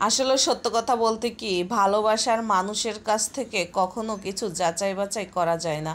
আসলে সত্য কথা বলতে কি ভালোবাসার মানুষের কাছ থেকে কখনো কিছু যাচাই বাছাই করা যায় না।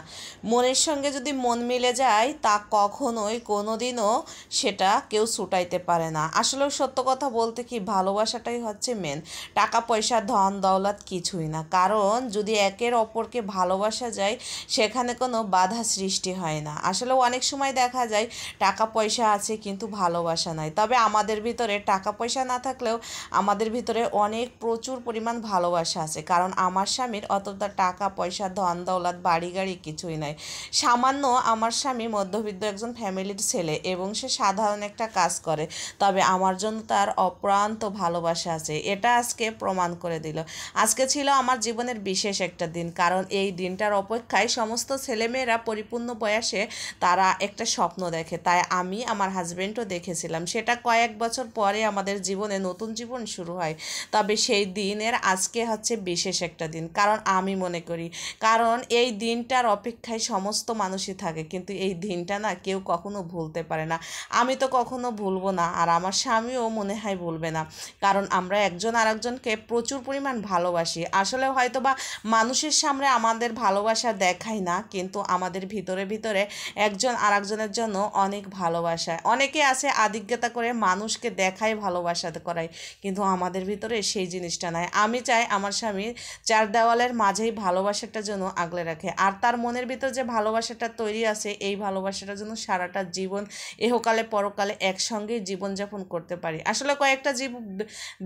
মনের সঙ্গে যদি মন মিলে যায় তা কখনোই কোনোদিনও সেটা কেউ ছুটাইতে পারে না। আসলে সত্য কথা বলতে কি ভালোবাসাটাই হচ্ছে মেন। টাকা পয়সা ধন দৌলত কিছুই না, কারণ যদি একের অপরকে ভালোবাসা যায় সেখানে কোনো বাধা সৃষ্টি হয় না। আসলে অনেক সময় দেখা যায় টাকা পয়সা আছে কিন্তু ভালোবাসা নাই, তবে আমাদের ভিতরে টাকা পয়সা না থাকলেও আমাদের ভিতরে অনেক প্রচুর পরিমাণ ভালোবাসা আছে, কারণ আমার স্বামীর অতটা টাকা পয়সা ধন দৌলত বাড়ি গাড়ি কিছুই নাই। সামান্য আমার স্বামী মধ্যবিত্ত একজন ফ্যামিলির ছেলে এবং সে সাধারণ একটা কাজ করে, তবে আমার জন্য তার অপ্রান্ত ভালোবাসা আছে। এটা আজকে প্রমাণ করে দিল। আজকে ছিল আমার জীবনের বিশেষ একটা দিন, কারণ এই দিনটার অপেক্ষায় সমস্ত ছেলেমেয়েরা পরিপূর্ণ বয়সে তারা একটা স্বপ্ন দেখে, তাই আমি আমার হাজবেন্ডও দেখেছিলাম। সেটা কয়েক বছর পরে আমাদের জীবনে নতুন জীবন শুরু হয়। তবে সেই দিনের আজকে হচ্ছে বিশেষ একটা দিন, কারণ আমি মনে করি, কারণ এই দিনটার অপেক্ষায় সমস্ত মানুষই থাকে, কিন্তু এই দিনটা না কেউ কখনো ভুলতে পারে না। আমি তো কখনো ভুলবো না, আর আমার স্বামীও মনে হয় ভুলবে না, কারণ আমরা একজন আরেকজনকে প্রচুর পরিমাণ ভালোবাসি। আসলে হয়তো বা মানুষের সামনে আমাদের ভালোবাসা দেখাই না, কিন্তু আমাদের ভিতরে ভিতরে একজন আরেকজনের জন্য অনেক ভালোবাসা। অনেকে আছে আধিক্যতা করে মানুষকে দেখায় ভালোবাসা করায়, কিন্তু আমাদের ভিতরে সেই জিনিসটা নাই। আমি চাই আমার স্বামী চার দেওয়ালের মাঝেই ভালোবাসাটা যেন আগলে রাখে, আর তার মনের ভিতর যে ভালোবাসাটা তৈরি আছে এই ভালোবাসাটা যেন সারাটা জীবন এহকালে পরকালে একসঙ্গেই জীবনযাপন করতে পারি। আসলে কয়েকটা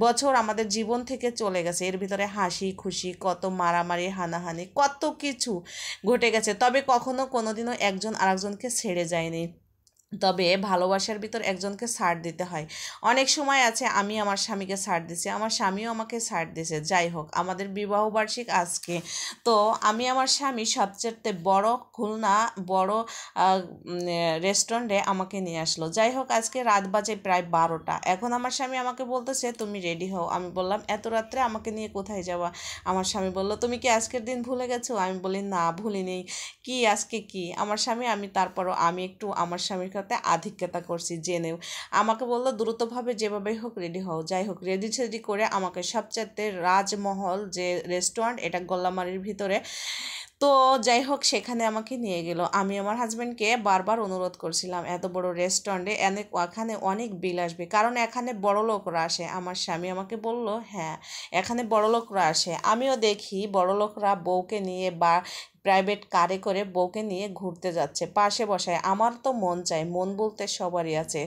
বছর আমাদের জীবন থেকে চলে গেছে, এর ভিতরে হাসি খুশি কত মারামারি হানাহানি কত কিছু ঘটে গেছে, তবে কখনো কোনোদিনও একজন আরেকজনকে ছেড়ে যায়নি। তবে ভালোবাসার ভিতর একজনকে ছাড় দিতে হয়। অনেক সময় আছে আমি আমার স্বামীকে ছাড় দিছি, আমার স্বামীও আমাকে ছাড় দিছে। যাই হোক, আমাদের বিবাহবার্ষিক আজকে, তো আমি আমার স্বামী সবচেয়ে বড় খুলনা বড় রেস্টুরেন্টে আমাকে নিয়ে আসলো। যাই হোক, আজকে রাত বাজে প্রায় 12টা। এখন আমার স্বামী আমাকে বলতেছে তুমি রেডি হও। আমি বললাম এত রাত্রে আমাকে নিয়ে কোথায় যাওয়া? আমার স্বামী বলল তুমি কি আজকের দিন ভুলে গেছো? আমি বলি না ভুলিনি। কি আজকে কি? আমার স্বামী আমি তারপরও আমি একটু আমার স্বামীর সাথে আধিক্যতা করছি জেনেও। আমাকে বললো দ্রুতভাবে যেভাবেই হোক রেডি হও। যাই হোক, রেডি সেডি করে আমাকে সবচাইতে রাজমহল যে রেস্টুরেন্ট, এটা গোল্লামারির ভিতরে, তো যাই হোক সেখানে আমাকে নিয়ে গেল। আমি আমার হাজব্যান্ডকে বারবার অনুরোধ করছিলাম এত বড় রেস্টুরেন্টে এখানে অনেক বিল আসবে, কারণ এখানে বড় লোকরা আসে। আমার স্বামী আমাকে বলল হ্যাঁ এখানে বড় লোকরা আসে। আমিও দেখি বড় লোকরা বউকে নিয়ে বা প্রাইভেট কারে করে বউকে নিয়ে ঘুরতে যাচ্ছে পাশে বসায়। আমার তো মন চায়, মন বলতে সবারই আছে,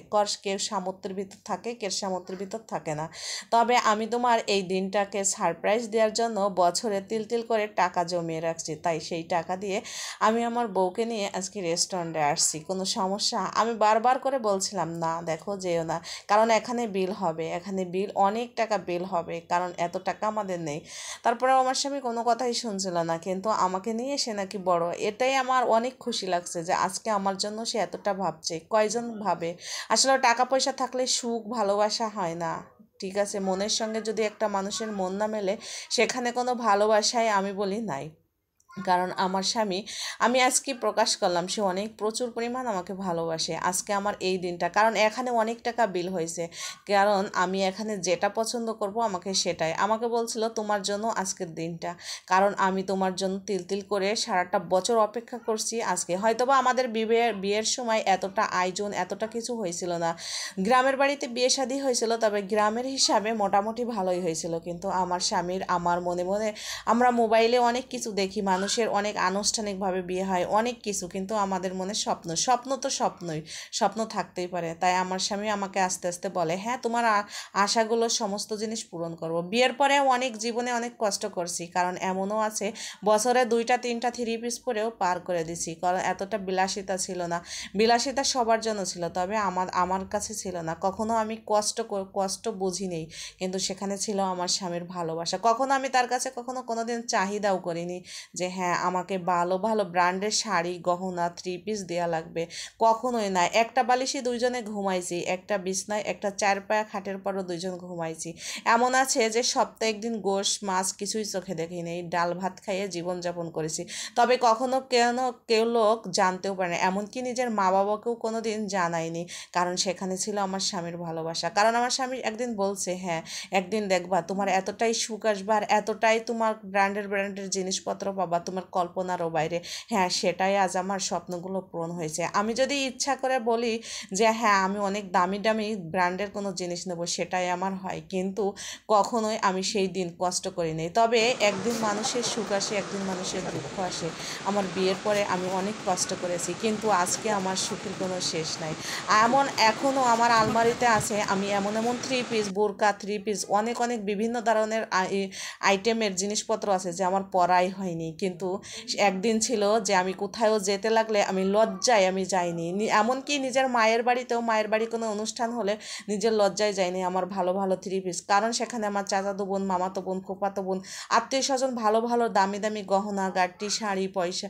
কেউ সামর্থ্যের ভিতর থাকে কেউ সামর্থ্যের ভিতর থাকে না। তবে আমি তোমার এই দিনটাকে সারপ্রাইজ দেওয়ার জন্য বছরে তিল তিল করে টাকা জমিয়ে রাখছি, তাই সেই টাকা দিয়ে আমি আমার বউকে নিয়ে আজকে রেস্টুরেন্টে আসছি। কোনো সমস্যা? আমি বারবার করে বলছিলাম না দেখো যেও না, কারণ এখানে বিল হবে, এখানে বিল অনেক টাকা বিল হবে, কারণ এত টাকা আমাদের নেই। তারপরে আমার স্বামী কোনো কথাই শুনছিল না, কিন্তু আমাকে নিয়ে সে নাকি বড়। এটাই আমার অনেক খুশি লাগছে যে আজকে আমার জন্য সে এতটা ভাবছে। কয়জন ভাবে? আসলে টাকা পয়সা থাকলে সুখ ভালোবাসা হয় না। ঠিক আছে, মনের সঙ্গে যদি একটা মানুষের মন না মেলে সেখানে কোনো ভালোবাসায় আমি বলি নাই। কারণ আমার স্বামী, আমি আজকে প্রকাশ করলাম সে অনেক প্রচুর পরিমাণ আমাকে ভালোবাসে। আজকে আমার এই দিনটা, কারণ এখানে অনেক টাকা বিল হয়েছে, কারণ আমি এখানে যেটা পছন্দ করব আমাকে সেটাই। আমাকে বলছিল তোমার জন্য আজকের দিনটা, কারণ আমি তোমার জন্য তিল তিল করে সারাটা বছর অপেক্ষা করছি। আজকে হয়তোবা আমাদের বিয়ের সময় এতটা আয়োজন এতটা কিছু হয়েছিল না। গ্রামের বাড়িতে বিয়ে শাদী হয়েছিল, তবে গ্রামের হিসাবে মোটামুটি ভালোই হয়েছিল, কিন্তু আমার স্বামীর আমার মনে মনে আমরা মোবাইলে অনেক কিছু দেখি, মানুষের অনেক আনুষ্ঠানিকভাবে বিয়ে হয় অনেক কিছু, কিন্তু আমাদের মনে স্বপ্ন, স্বপ্ন তো স্বপ্নই, স্বপ্ন থাকতেই পারে। তাই আমার স্বামী আমাকে আস্তে আস্তে বলে হ্যাঁ তোমার আশাগুলো সমস্ত জিনিস পূরণ করব। বিয়ের পরে অনেক জীবনে অনেক কষ্ট করছি, কারণ এমনও আছে বছরে 2টা 3টা 3 পিস পরেও পার করে দিছি, কারণ এতটা বিলাসিতা ছিল না। বিলাসিতা সবার জন্য ছিল, তবে আমার কাছে ছিল না। কখনো আমি কষ্ট বুঝি নেই, কিন্তু সেখানে ছিল আমার স্বামীর ভালোবাসা। কখনো আমি তার কাছে কোনোদিন চাহিদাও করিনি যে হ্যাঁ আমাকে ভালো ভালো ব্র্যান্ডের শাড়ি গহনা থ্রি পিস দেওয়া লাগবে। কখনোই না। একটা বালিশে দুইজনে ঘুমাইছি, একটা বিছনায় একটা চারপায়া খাটের পরও দুইজন ঘুমাইছি। এমন আছে যে সপ্তাহে একদিন গোশ মাছ কিছুই চোখে দেখি নেই, ডাল ভাত খাইয়ে জীবনযাপন করেছি। তবে কখনো কেউ লোক জানতেও পারে না, এমনকি নিজের মা বাবাকেও কোনো দিন জানায়নি। কারণ সেখানে ছিল আমার স্বামীর ভালোবাসা। কারণ আমার স্বামী একদিন বলছে, হ্যাঁ একদিন দেখবা তোমার এতটাই সুখ আসবে আর এতটাই তোমার ব্র্যান্ডের জিনিসপত্র পাবা তোমার কল্পনারও বাইরে। হ্যাঁ সেটাই আজ আমার স্বপ্নগুলো পূরণ হয়েছে। আমি যদি ইচ্ছা করে বলি যে হ্যাঁ আমি অনেক দামি দামি ব্র্যান্ডের কোনো জিনিস নেব, সেটাই আমার হয়, কিন্তু কখনোই আমি সেই দিন কষ্ট করিনি। তবে একদিন মানুষের সুখ আসে, একদিন মানুষের দুঃখ আসে। আমার বিয়ের পরে আমি অনেক কষ্ট করেছি, কিন্তু আজকে আমার সুখের কোনো শেষ নাই। এমন এখনও আমার আলমারিতে আছে, আমি এমন এমন থ্রি পিস বোরকা থ্রি পিস অনেক অনেক বিভিন্ন ধরনের আইটেমের জিনিসপত্র আছে যে আমার পরাই হয়নি। কিন্তু একদিন ছিল যে আমি কোথাও যেতে লাগলে আমি লজ্জায় আমি যাইনি, এমনকি নিজের মায়ের বাড়িতেও, মায়ের বাড়ি কোনো অনুষ্ঠান হলে নিজের লজ্জায় যাইনি আমার ভালো ভালো থ্রি পিস। কারণ সেখানে আমার চাচাতো বোন, মামাতো বোন, ফুফাতো বোন, আত্মীয় স্বজন ভালো ভালো দামি দামি গহনা গাটি শাড়ি পয়সা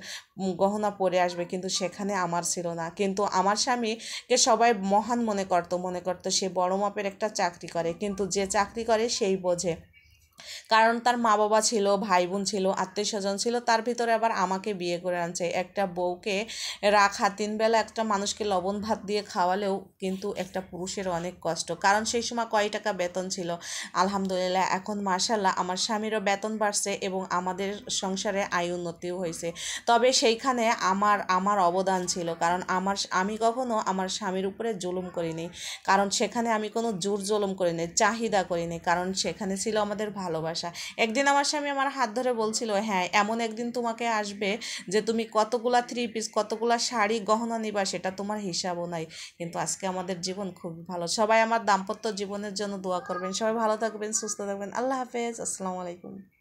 গহনা পরে আসবে, কিন্তু সেখানে আমার ছিল না। কিন্তু আমার স্বামীকে সবাই মহান মনে করতো সে বড় মাপের একটা চাকরি করে, কিন্তু যে চাকরি করে সেই বোঝে। কারণ তার মা বাবা ছিল, ভাই বোন ছিল, আত্মীয় স্বজন ছিল, তার ভিতরে আবার আমাকে বিয়ে করে আনছে। একটা বউকে রাখা, 3 বেলা একটা মানুষকে লবণ ভাত দিয়ে খাওয়ালেও কিন্তু একটা পুরুষের অনেক কষ্ট। কারণ সেই সময় কয় টাকা বেতন ছিল, আলহামদুলিল্লাহ এখন মাশাল্লাহ আমার স্বামীরও বেতন বাড়ছে এবং আমাদের সংসারে আয় উন্নতিও হয়েছে। তবে সেইখানে আমার অবদান ছিল, কারণ আমি কখনো আমার স্বামীর উপরে জুলুম করিনি। কারণ সেখানে আমি কোনো জোর জুলুম করিনি, চাহিদা করিনি, কারণ সেখানে ছিল আমাদের ভালোবাসা। একদিন আমার স্বামী আমার হাত ধরে বলছিল, হ্যাঁ এমন একদিন তোমাকে আসবে যে তুমি কতগুলা থ্রি পিস কতগুলা শাড়ি গহনা নিবা সেটা তোমার হিসাবও নাই। কিন্তু আজকে আমাদের জীবন খুবই ভালো। সবাই আমার দাম্পত্য জীবনের জন্য দোয়া করবেন। সবাই ভালো থাকবেন, সুস্থ থাকবেন। আল্লাহ হাফেজ, আসসালামু আলাইকুম।